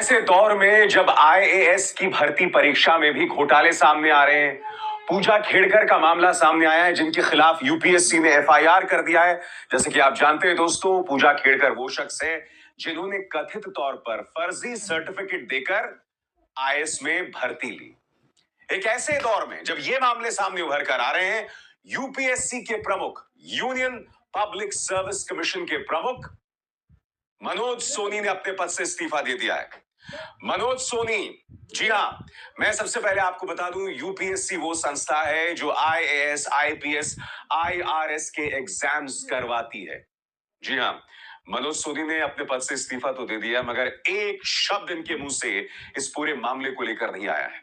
ऐसे दौर में जब आईएएस की भर्ती परीक्षा में भी घोटाले सामने आ रहे हैं, पूजा खेड़कर का मामला सामने आया है जिनके खिलाफ यूपीएससी ने एफआईआर कर दिया है। जैसे कि आप जानते हैं दोस्तों, पूजा खेड़कर वो शख्स है जिन्होंने कथित तौर पर फर्जी सर्टिफिकेट देकर आईएएस में भर्ती ली। एक ऐसे दौर में जब ये मामले सामने उभर कर आ रहे हैं, यूपीएससी के प्रमुख, यूनियन पब्लिक सर्विस कमीशन के प्रमुख मनोज सोनी ने अपने पद से इस्तीफा दे दिया है। मनोज सोनी, जी हां, मैं सबसे पहले आपको बता दूं, यूपीएससी वो संस्था है जो आईएएस, आईपीएस, आईआरएस के एग्जाम्स करवाती है। जी हां, मनोज सोनी ने अपने पद से इस्तीफा तो दे दिया, मगर एक शब्द इनके मुंह से इस पूरे मामले को लेकर नहीं आया है।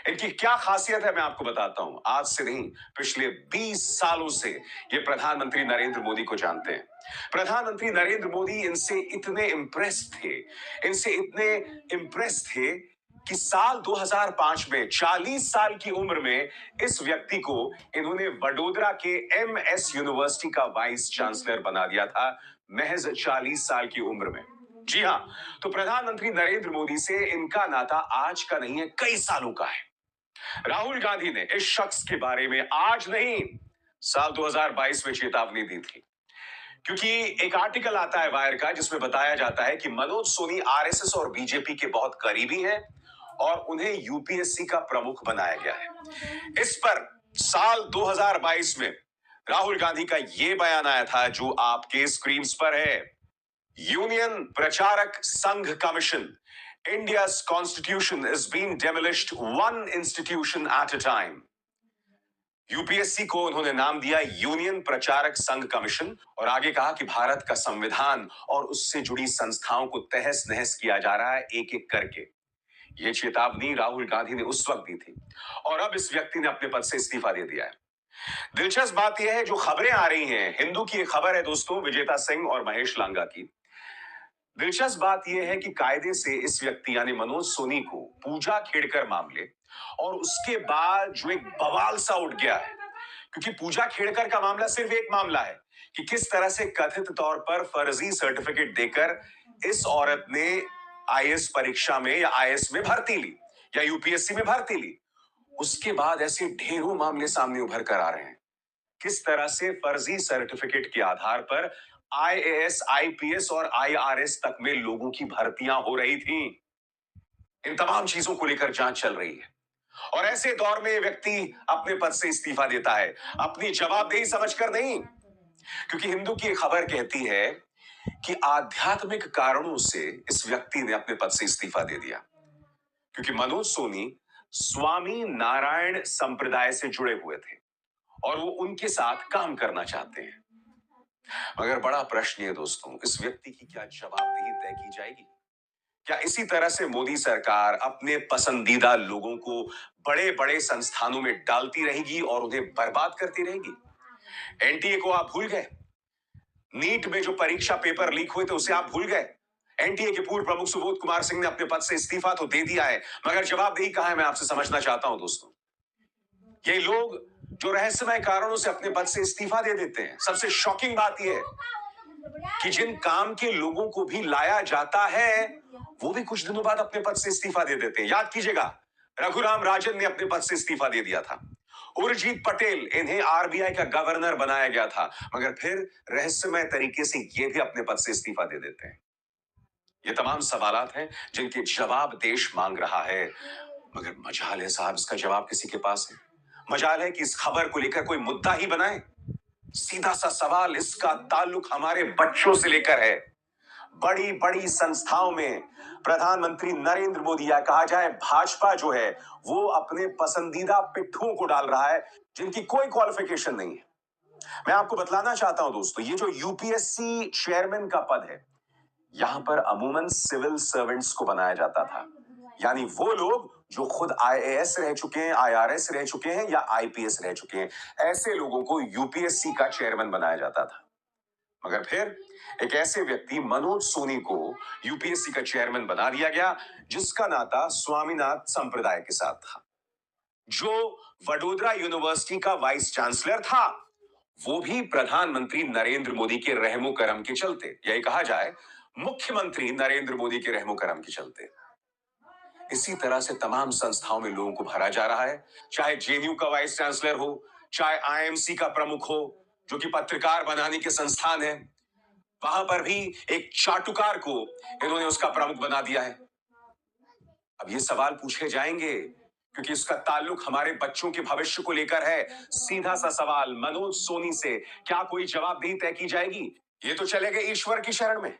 इनकी क्या खासियत है मैं आपको बताता हूं। आज से नहीं, पिछले 20 सालों से ये प्रधानमंत्री नरेंद्र मोदी को जानते हैं। प्रधानमंत्री नरेंद्र मोदी इनसे इतने इम्प्रेस थे कि साल 2005 में 40 साल की उम्र में इस व्यक्ति को इन्होंने वडोदरा के एमएस यूनिवर्सिटी का वाइस चांसलर बना दिया था, महज 40 साल की उम्र में। जी हां, तो प्रधानमंत्री नरेंद्र मोदी से इनका नाता आज का नहीं है, कई सालों का है। राहुल गांधी ने इस शख्स के बारे में आज नहीं, साल 2022 में चेतावनी दी थी, क्योंकि एक आर्टिकल आता है वायर का जिसमें बताया जाता है कि मनोज सोनी आरएसएस और बीजेपी के बहुत करीबी हैं और उन्हें यूपीएससी का प्रमुख बनाया गया है। इस पर साल 2022 में राहुल गांधी का यह बयान आया था जो आपके स्क्रीन्स पर है। यूनियन प्रचारक संघ commission, India's constitution is being demolished one institution at a time। UPSC को उन्होंने नाम दिया यूनियन प्रचारक संघ कमीशन और आगे कहा कि भारत का संविधान और उससे जुड़ी संस्थाओं को तहस नहस किया जा रहा है एक एक करके। यह चेतावनी राहुल गांधी ने उस वक्त दी थी और अब इस व्यक्ति ने अपने पद से इस्तीफा दे दिया है। दिलचस्प बात यह है, जो खबरें आ रही हैं, हिंदू की एक खबर है दोस्तों, विजेता सिंह और महेश लांगा की। दिलचस्प बात यह है कि कायदे से इस व्यक्ति यानी मनोज सोनी को पूजा खेड़कर मामले और उसके बाद जो एक बवाल सा उठ गया है, क्योंकि पूजा खेड़कर का मामला सिर्फ एक मामला है कि किस तरह से कथित तौर पर फर्जी सर्टिफिकेट देकर इस औरत ने आईएएस परीक्षा में या आईएएस में भर्ती ली या यूपीएससी में भर्ती ली। उसके बाद ऐसे ढेरों मामले सामने उभर कर आ रहे हैं, किस तरह से फर्जी सर्टिफिकेट के आधार पर आईएएस, आईपीएस और आईआरएस तक में लोगों की भर्तियां हो रही थीं। इन तमाम चीजों को लेकर जांच चल रही है और ऐसे दौर में व्यक्ति अपने पद से इस्तीफा देता है, अपनी जवाबदेही समझकर नहीं, क्योंकि हिंदू की एक खबर कहती है कि आध्यात्मिक कारणों से इस व्यक्ति ने अपने पद से इस्तीफा दे दिया, क्योंकि मनोज सोनी स्वामी नारायण संप्रदाय से जुड़े हुए थे और वो उनके साथ काम करना चाहते हैं। मगर बड़ा प्रश्न है दोस्तों, इस व्यक्ति की क्या जवाबदेही तय की जाएगी? क्या इसी तरह से मोदी सरकार अपने पसंदीदा लोगों को बड़े बड़े संस्थानों में डालती रहेगी और उन्हें बर्बाद करती रहेगी? एनटीए को आप भूल गए? नीट में जो परीक्षा पेपर लीक हुए थे उसे आप भूल गए? एनटीए के पूर्व प्रमुख सुबोध कुमार सिंह ने अपने पद से इस्तीफा तो दे दिया है, मगर जवाबदेही कहां है, मैं आपसे समझना चाहता हूं दोस्तों। ये लोग जो रहस्यमय कारणों से अपने पद से इस्तीफा दे देते हैं, सबसे शॉकिंग बात यह है कि जिन काम के लोगों को भी लाया जाता है वो भी कुछ दिनों बाद अपने पद से इस्तीफा दे देते हैं। याद कीजिएगा, रघुराम राजन ने अपने पद से इस्तीफा दे दिया था, उर्जित पटेल, इन्हें आरबीआई का गवर्नर बनाया गया था, मगर फिर रहस्यमय तरीके से ये भी अपने पद से इस्तीफा दे देते हैं। ये तमाम सवालात हैं जिनके जवाब देश मांग रहा है, मगर मजाल है साहब इसका जवाब किसी के पास है। मजाल है कि इस खबर को लेकर कोई मुद्दा ही बनाए। सीधा सा सवाल, इसका ताल्लुक हमारे बच्चों से लेकर है। बड़ी बड़ी संस्थाओं में प्रधानमंत्री नरेंद्र मोदी या कहा जाए भाजपा जो है वो अपने पसंदीदा पिट्ठुओं को डाल रहा है जिनकी कोई क्वालिफिकेशन नहीं है। मैं आपको बतलाना चाहता हूं दोस्तों, ये जो यूपीएससी चेयरमैन का पद है, यहां पर अमूमन सिविल सर्वेंट्स को बनाया जाता था, यानी वो लोग जो खुद आईएएस रह चुके हैं, आईआरएस रह चुके हैं या आईपीएस रह चुके हैं, ऐसे लोगों को यूपीएससी का चेयरमैन बनाया जाता था। मगर फिर एक ऐसे व्यक्ति मनोज सोनी को यूपीएससी का चेयरमैन बना दिया गया जिसका नाता स्वामीनाथ संप्रदाय के साथ था। जो वडोदरा यूनिवर्सिटी का वाइस चांसलर था वो भी प्रधानमंत्री नरेंद्र मोदी के रहमो करम के चलते, यही कहा जाए मुख्यमंत्री नरेंद्र मोदी के रहमो करम के चलते। इसी तरह से तमाम संस्थाओं में लोगों को भरा जा रहा है, चाहे जेएनयू का वाइस चांसलर हो, चाहे आईएमसी का प्रमुख हो, जो कि पत्रकार बनाने के संस्थान है, वहां पर भी एक चाटुकार को इन्होंने उसका प्रमुख बना दिया है। अब ये सवाल पूछे जाएंगे क्योंकि इसका ताल्लुक हमारे बच्चों के भविष्य को लेकर है। सीधा सा सवाल मनोज सोनी से, क्या कोई जवाबदेही तय की जाएगी? ये तो चले गए ईश्वर की शरण में,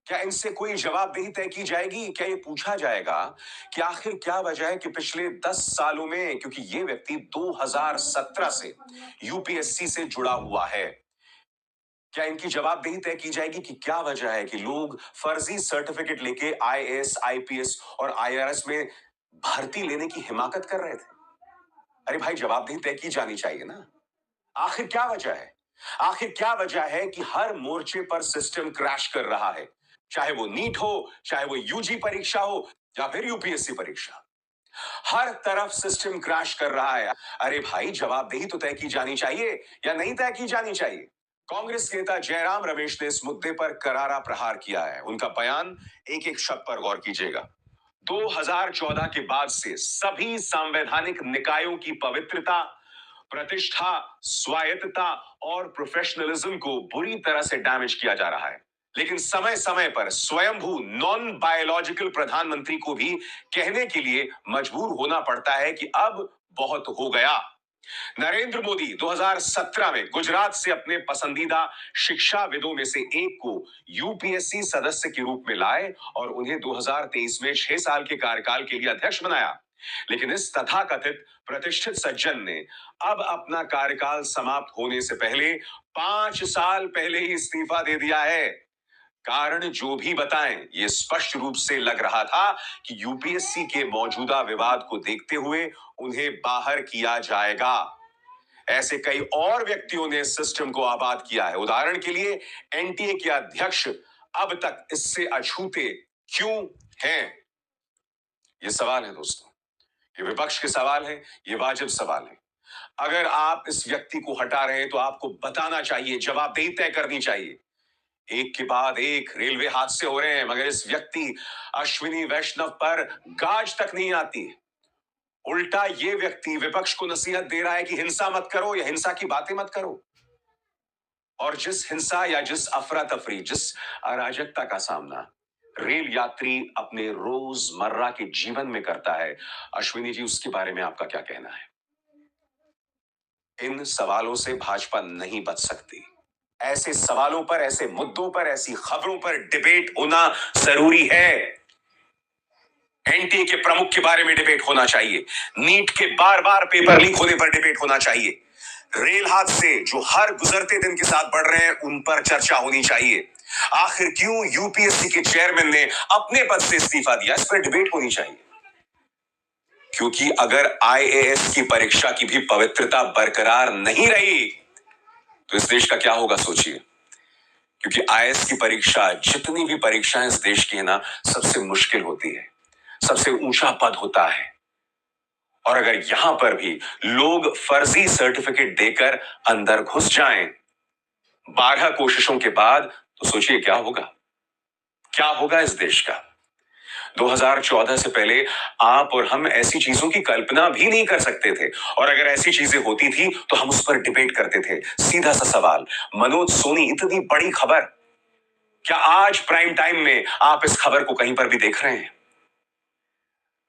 क्या इनसे कोई जवाबदेही तय की जाएगी? क्या ये पूछा जाएगा कि आखिर क्या वजह है कि पिछले 10 सालों में, क्योंकि ये व्यक्ति 2017 से यूपीएससी से जुड़ा हुआ है, क्या इनकी जवाबदेही तय की जाएगी कि क्या वजह है कि लोग फर्जी सर्टिफिकेट लेके आईएएस, आईपीएस और आईआरएस में भर्ती लेने की हिमाकत कर रहे थे? अरे भाई, जवाबदेही तय की जानी चाहिए ना। आखिर क्या वजह है? आखिर क्या वजह है कि हर मोर्चे पर सिस्टम क्रैश कर रहा है? चाहे वो नीट हो, चाहे वो यूजी परीक्षा हो, या फिर यूपीएससी परीक्षा, हर तरफ सिस्टम क्रैश कर रहा है। अरे भाई, जवाबदेही तो तय की जानी चाहिए या नहीं तय की जानी चाहिए? कांग्रेस नेता जयराम रमेश ने इस मुद्दे पर करारा प्रहार किया है। उनका बयान, एक एक शब्द पर गौर कीजिएगा। 2014 के बाद से सभी संवैधानिक निकायों की पवित्रता, प्रतिष्ठा, स्वायत्तता और प्रोफेशनलिज्म को बुरी तरह से डैमेज किया जा रहा है। लेकिन समय समय पर स्वयंभू नॉन बायोलॉजिकल प्रधानमंत्री को भी कहने के लिए मजबूर होना पड़ता है कि अब बहुत हो गया। नरेंद्र मोदी 2017 में गुजरात से अपने पसंदीदा शिक्षाविदों में से एक को यूपीएससी सदस्य के रूप में लाए और उन्हें 2023 में 6 साल के कार्यकाल के लिए अध्यक्ष बनाया। लेकिन इस तथाकथित प्रतिष्ठित सज्जन ने अब अपना कार्यकाल समाप्त होने से पहले 5 साल पहले ही इस्तीफा दे दिया है। कारण जो भी बताएं, ये स्पष्ट रूप से लग रहा था कि यूपीएससी के मौजूदा विवाद को देखते हुए उन्हें बाहर किया जाएगा। ऐसे कई और व्यक्तियों ने सिस्टम को आबाद किया है। उदाहरण के लिए, एनटीए के अध्यक्ष अब तक इससे अछूते क्यों हैं? ये सवाल है दोस्तों, ये विपक्ष के सवाल है, ये वाजिब सवाल है। अगर आप इस व्यक्ति को हटा रहे हैं तो आपको बताना चाहिए, जवाबदेही तय करनी चाहिए। एक के बाद एक रेलवे हादसे हो रहे हैं, मगर इस व्यक्ति अश्विनी वैष्णव पर गाज तक नहीं आती। उल्टा ये व्यक्ति विपक्ष को नसीहत दे रहा है कि हिंसा मत करो या हिंसा की बातें मत करो। और जिस हिंसा या जिस अफरा तफरी, जिस अराजकता का सामना रेल यात्री अपने रोजमर्रा के जीवन में करता है, अश्विनी जी, उसके बारे में आपका क्या कहना है? इन सवालों से भाजपा नहीं बच सकती। ऐसे सवालों पर, ऐसे मुद्दों पर, ऐसी खबरों पर डिबेट होना जरूरी है। एनटीए के प्रमुख के बारे में डिबेट होना चाहिए, नीट के बार बार पेपर लीक होने पर डिबेट होना चाहिए, रेल हादसे जो हर गुजरते दिन के साथ बढ़ रहे हैं उन पर चर्चा होनी चाहिए। आखिर क्यों यूपीएससी के चेयरमैन ने अपने पद से इस्तीफा दिया, इस पर डिबेट होनी चाहिए। क्योंकि अगर आईएएस की परीक्षा की भी पवित्रता बरकरार नहीं रही तो इस देश का क्या होगा, सोचिए। क्योंकि आईएएस की परीक्षा, जितनी भी परीक्षाएं इस देश की है ना, सबसे मुश्किल होती है, सबसे ऊंचा पद होता है। और अगर यहां पर भी लोग फर्जी सर्टिफिकेट देकर अंदर घुस जाएं 12 कोशिशों के बाद, तो सोचिए क्या होगा, क्या होगा इस देश का। 2014 से पहले आप और हम ऐसी चीजों की कल्पना भी नहीं कर सकते थे, और अगर ऐसी चीजें होती थी तो हम उस पर डिबेट करते थे। सीधा सा सवाल, मनोज सोनी इतनी बड़ी खबर, क्या आज प्राइम टाइम में आप इस खबर को कहीं पर भी देख रहे हैं?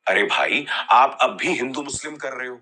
अरे भाई, आप अब भी हिंदू मुस्लिम कर रहे हो।